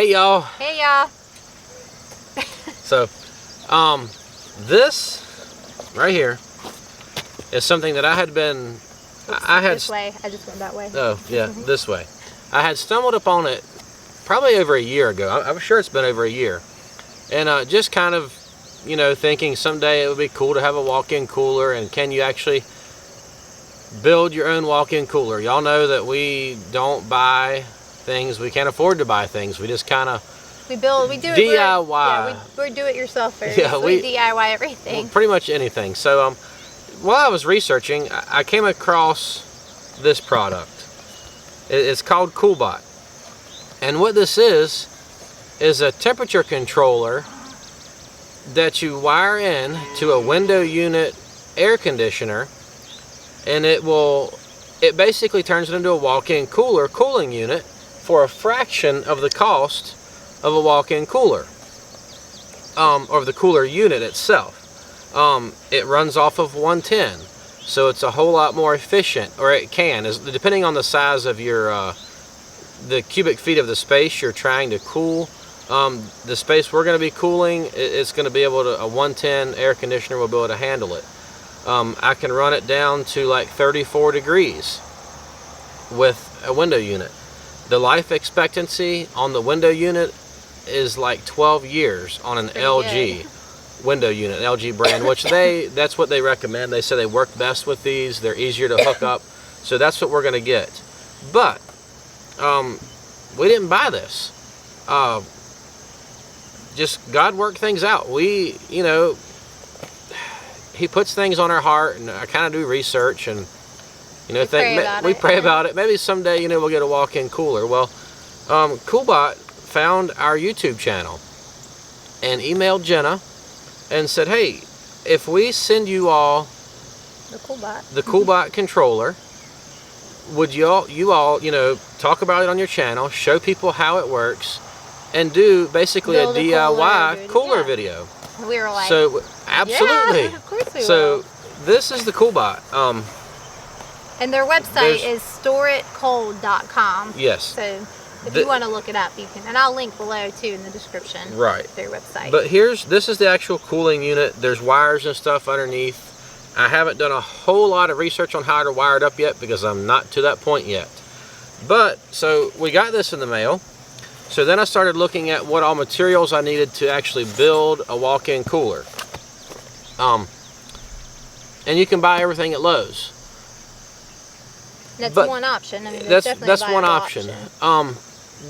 Hey y'all. Hey y'all. So, this right here is something that I had been. This way. I just went that way. Oh yeah, this way. I had stumbled upon it probably over a year ago. I'm sure it's been over a year, and just kind of, you know, thinking someday it would be cool to have a walk-in cooler. And can you actually build your own walk-in cooler? Y'all know that we don't buy things. We can't afford to buy things. We just kind of we do it DIY. We're do-it-yourselfers. Yeah, we DIY everything. Well, pretty much anything. So while I was researching, I came across this product. It's called CoolBot, and what this is a temperature controller that you wire in to a window unit air conditioner, and it basically turns it into a walk-in cooler cooling unit for a fraction of the cost of a walk-in cooler, or the cooler unit itself. It runs off of 110, so it's a whole lot more efficient, or it can, depending on the size of your the cubic feet of the space you're trying to cool. The space we're going to be cooling, it's going to be able to, a 110 air conditioner will be able to handle it. I can run it down to like 34 degrees with a window unit. The life expectancy on the window unit is like 12 years on an LG window unit, LG brand, which that's what they recommend. They say they work best with these. They're easier to hook up. So that's what we're going to get. But we didn't buy this. Just God worked things out. We, you know, He puts things on our heart, and I kind of do research, and you know, we pray about it. Maybe someday, you know, we'll get a walk-in cooler. Well, CoolBot found our YouTube channel and emailed Jenna and said, hey, if we send you all the CoolBot controller, would you all, you know, talk about it on your channel, show people how it works, and do basically a DIY cooler video? We were like, so absolutely, yeah, of course we so will. This is the CoolBot. And their website is storeitcold.com. Yes. So if you want to look it up, you can, and I'll link below too in the description. Right. Their website. But this is the actual cooling unit. There's wires and stuff underneath. I haven't done a whole lot of research on how to wire it up yet because I'm not to that point yet. But so we got this in the mail. So then I started looking at what all materials I needed to actually build a walk-in cooler. And you can buy everything at Lowe's. That's one option. I mean, that's one option.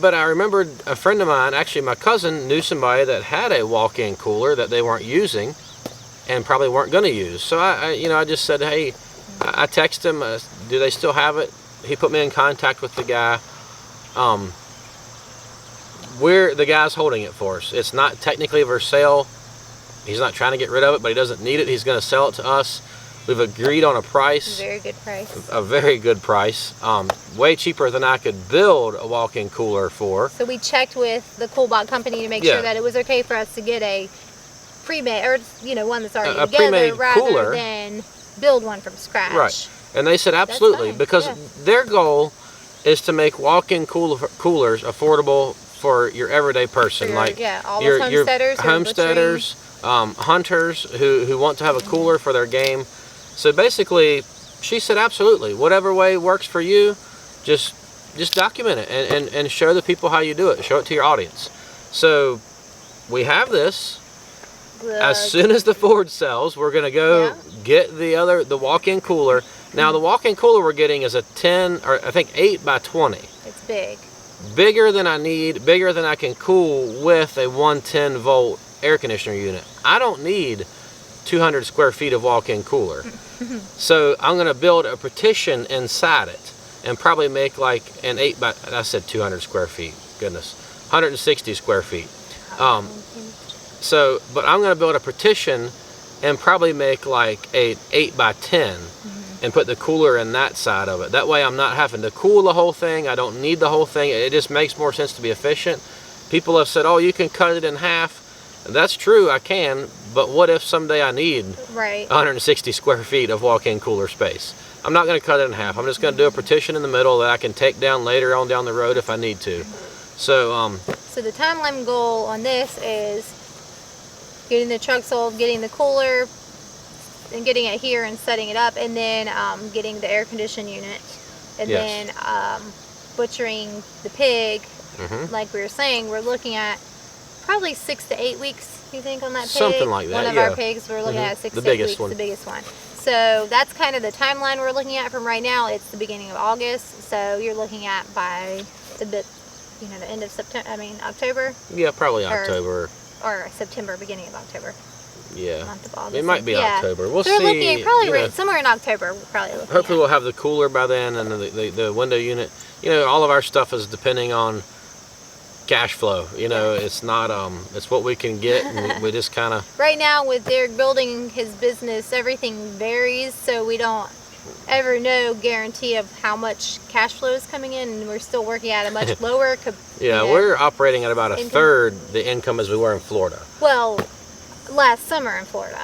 But I remembered a friend of mine, actually my cousin, knew somebody that had a walk-in cooler that they weren't using and probably weren't going to use. So I just said, hey, I texted him, do they still have it? He put me in contact with the guy. The guy's holding it for us. It's not technically for sale. He's not trying to get rid of it, but he doesn't need it. He's going to sell it to us. We've agreed on a price. Very good price. A very good price. Way cheaper than I could build a walk-in cooler for. So we checked with the CoolBot company to make sure that it was okay for us to get a pre-made, or you know, one that's already together, rather than build one from scratch. Right. And they said absolutely, because their goal is to make walk-in coolers affordable for your everyday person, like all your homesteaders, hunters who want to have a cooler for their game. So basically, she said absolutely, whatever way works for you, just document it and show the people how you do it. Show it to your audience. So we have this. As soon as the Ford sells, we're gonna go get the walk-in cooler. Now the walk-in cooler we're getting is a 10, or I think 8 by 20. It's big. Bigger than I need, bigger than I can cool with a 110 volt air conditioner unit. I don't need 200 square feet of walk-in cooler. So I'm gonna build a partition inside it and probably make like an 8 by, I said 200 square feet, goodness, 160 square feet. But I'm gonna build a partition and probably make like an 8 by 10 and put the cooler in that side of it. That way I'm not having to cool the whole thing. I don't need the whole thing. It just makes more sense to be efficient. People have said, oh, you can cut it in half. And that's true, I can, but what if someday I need 160 square feet of walk-in cooler space? I'm not going to cut it in half. I'm just going to do a partition in the middle that I can take down later on down the road if I need to. So So the timeline goal on this is getting the truck sold, getting the cooler, and getting it here and setting it up, and then getting the air condition unit, and then butchering the pig. Like we were saying, we're looking at probably 6 to 8 weeks, you think, on that pig? Something like that, One of our pigs, we're looking at 6 to 8 weeks, the biggest one. So that's kind of the timeline we're looking at from right now. It's the beginning of August, so you're looking at by the end of September, October? Yeah, probably October. Or September, beginning of October. Yeah. Month of August. It might be October. We'll see. We're looking at probably somewhere in October. We're probably looking hopefully we'll have the cooler by then, and the window unit. All of our stuff is depending on cash flow. It's not it's what we can get, and we just kind of. Right now, with Derek building his business, everything varies, so we don't ever know guarantee of how much cash flow is coming in, and we're still working at a much lower. We're operating at about a third the income as we were in Florida. Well, last summer in Florida.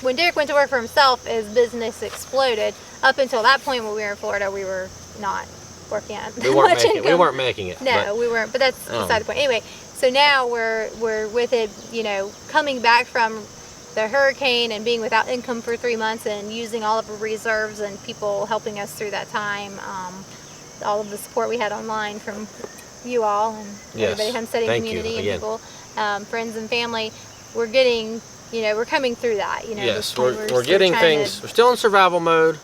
When Derek went to work for himself, his business exploded. Up until that point when we were in Florida, we were not working at much income. We weren't making it. No, we weren't. But that's beside the point. Anyway, so now we're with it, coming back from the hurricane and being without income for 3 months and using all of our reserves and people helping us through that time. All of the support we had online from you all and everybody, homesteading community and people, friends and family. We're getting, we're coming through that. Yes, we're getting things. We're still in survival mode,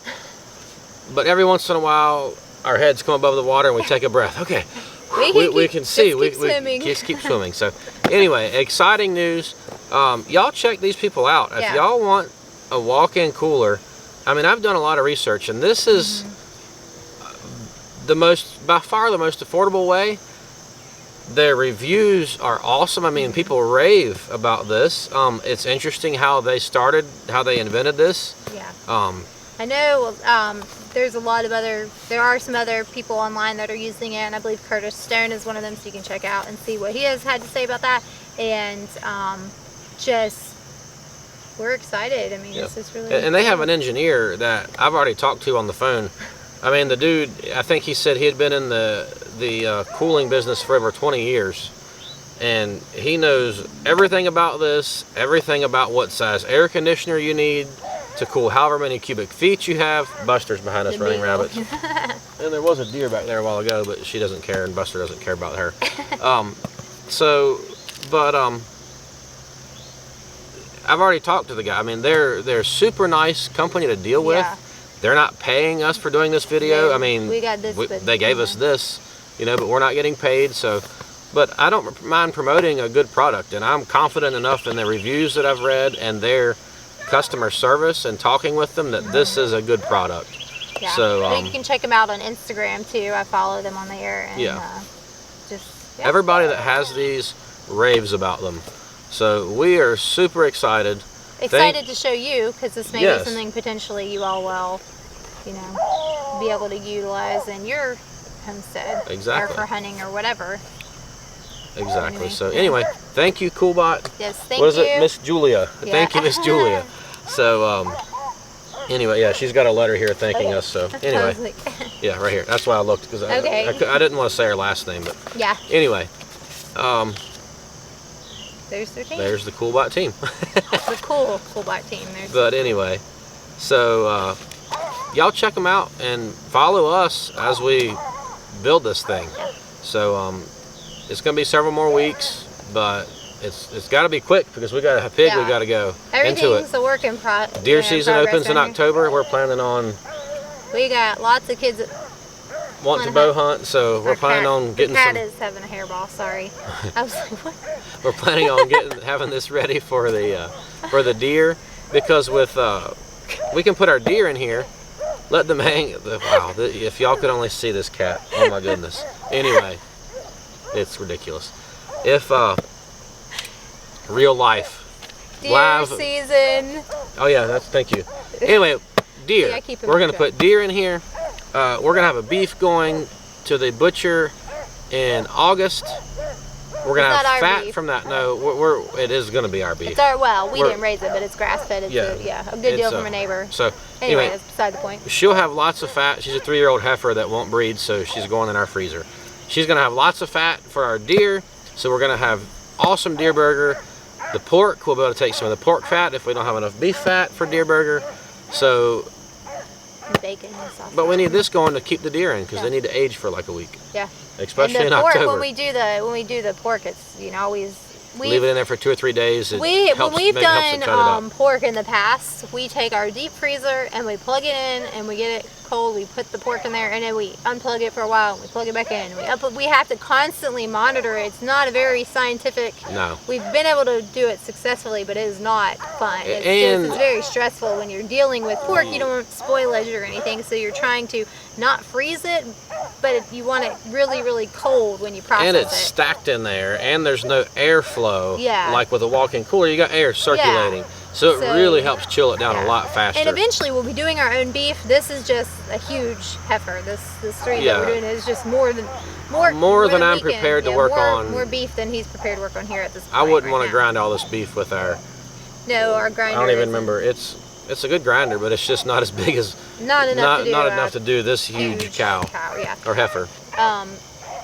but every once in a while our heads come above the water and we take a breath. Okay, we can see. We just keep swimming. So anyway, exciting news. Y'all check these people out. If y'all want a walk-in cooler, I've done a lot of research, and this is by far the most affordable way. Their reviews are awesome. People rave about this. It's interesting how they invented this. Yeah. I know there are some other people online that are using it, and I believe Curtis Stone is one of them, so you can check out and see what he has had to say about that. And we're excited. This is really and they have an engineer that I've already talked to on the phone. The dude, I think he said he had been in the cooling business for over 20 years, and he knows everything about this, everything about what size air conditioner you need to cool however many cubic feet you have. Buster's behind us running rabbits. And there was a deer back there a while ago, but she doesn't care, and Buster doesn't care about her. I've already talked to the guy. They're super nice company to deal with. They're not paying us for doing this video. We got this. They gave us this, but we're not getting paid. But I don't mind promoting a good product, and I'm confident enough in the reviews that I've read and their customer service and talking with them that this is a good product. Yeah. So you can check them out on Instagram too. I follow them on there. And, everybody that has these raves about them. So we are super excited. Excited to show you, because this may be something potentially you all will, be able to utilize in your homestead. Exactly. Or for hunting or whatever. Exactly. So anyway, thank you, CoolBot. Yes, thank you. What is it, Miss Julia? Yeah. Thank you, Miss Julia. So anyway, she's got a letter here thanking us. So anyway, right here. That's why I looked, because I didn't want to say her last name, but anyway. There's their team. There's the CoolBot team. The CoolBot team. But anyway, so y'all check them out and follow us as we build this thing. So it's going to be several more weeks, but it's got to be quick because we got a pig we got to go into it. Everything's a work in progress. Deer season opens in October. We're planning on. We got lots of kids that want to bow hunt, so we're planning on getting some. The cat is having a hairball. Sorry, I was like, what? We're planning on having this ready for the deer, because we can put our deer in here, let them hang. Wow, if y'all could only see this cat, oh my goodness. Anyway, it's ridiculous. If real life, deer live season. Oh yeah, thank you. Anyway, deer. We're gonna put deer in here. We're gonna have a beef going to the butcher in August. We're gonna have fat from that. No, it is gonna be our beef. It's we didn't raise it, but it's grass fed. It's a good deal from a neighbor. So anyway, that's beside the point. She'll have lots of fat. She's a 3-year-old heifer that won't breed, so she's going in our freezer. She's gonna have lots of fat for our deer, so we're gonna have awesome deer burger. The pork, we'll be able to take some of the pork fat if we don't have enough beef fat for deer burger. So, bacon and sausage. but we need this going to keep the deer in because they need to age for like a week. Yeah. Especially and the in pork, October. When we do the pork, it's always leave it in there for 2 or 3 days. When we've done pork in the past, we take our deep freezer and we plug it in and we get it cold. We put the pork in there and then we unplug it for a while and we plug it back in. We have to constantly monitor it. It's not a very scientific. No. We've been able to do it successfully, but it is not fun. It's very stressful when you're dealing with pork. You don't want spoilage or anything, so you're trying to not freeze it, but you want it really, really cold when you process it. And it's stacked in there, and there's no airflow. Yeah. Like with a walk-in cooler, you got air circulating. Yeah. So it really helps chill it down a lot faster. And eventually we'll be doing our own beef. This is just a huge heifer. This street that we're doing is just more than I'm prepared to work on. More beef than he's prepared to work on here at this point. I wouldn't want to grind all this beef with our. No, our grinder. I don't even remember. It's a good grinder, but it's just not as big as. Not enough to do this huge cow. Or heifer.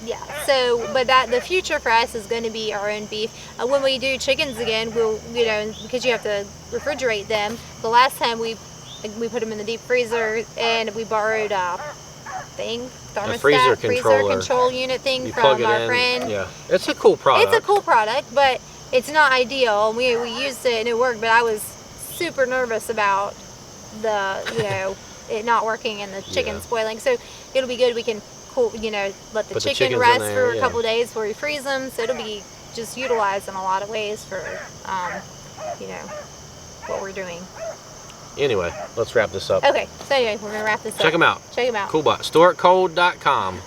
Yeah. So, but the future for us is going to be our own beef. When we do chickens again, we'll because you have to refrigerate them. The last time we put them in the deep freezer and we borrowed a thermostat, freezer control unit thing from our friend. Yeah, it's a cool product. It's a cool product, but it's not ideal. We used it and it worked, but I was super nervous about it not working and the chicken spoiling. So it'll be good. We can let the chicken rest for a couple of days before we freeze them. So it'll be just utilized in a lot of ways for what we're doing. Anyway, let's wrap this up. Okay, so anyway, we're gonna wrap this up. Check them out. Check them out. CoolBot. StoreItCold.com.